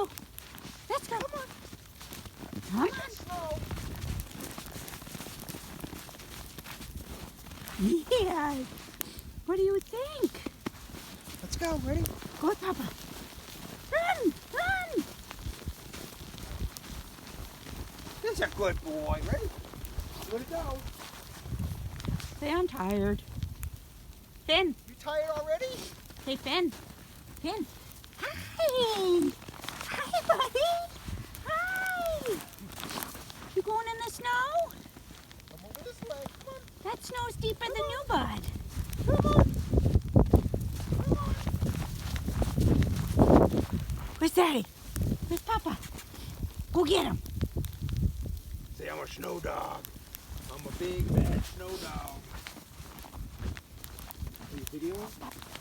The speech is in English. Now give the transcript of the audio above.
go. Let's go. Come on. Come Like on. the snow. Yeah. What do you think? Let's go. Ready? Go with Papa. Run! Run! This is a good boy. Ready? Where'd it go? Say I'm tired. Finn. You tired already? Hey, Finn. Finn. Hi. Hi, buddy. Hi. You going in the snow? Come over this way. Come on. That snow's deeper than you, bud. Come on. Come on. Where's Daddy? Where's Papa? Go get him. Say I'm a snow dog. I'm a big, bad snow dog. Are you videoing?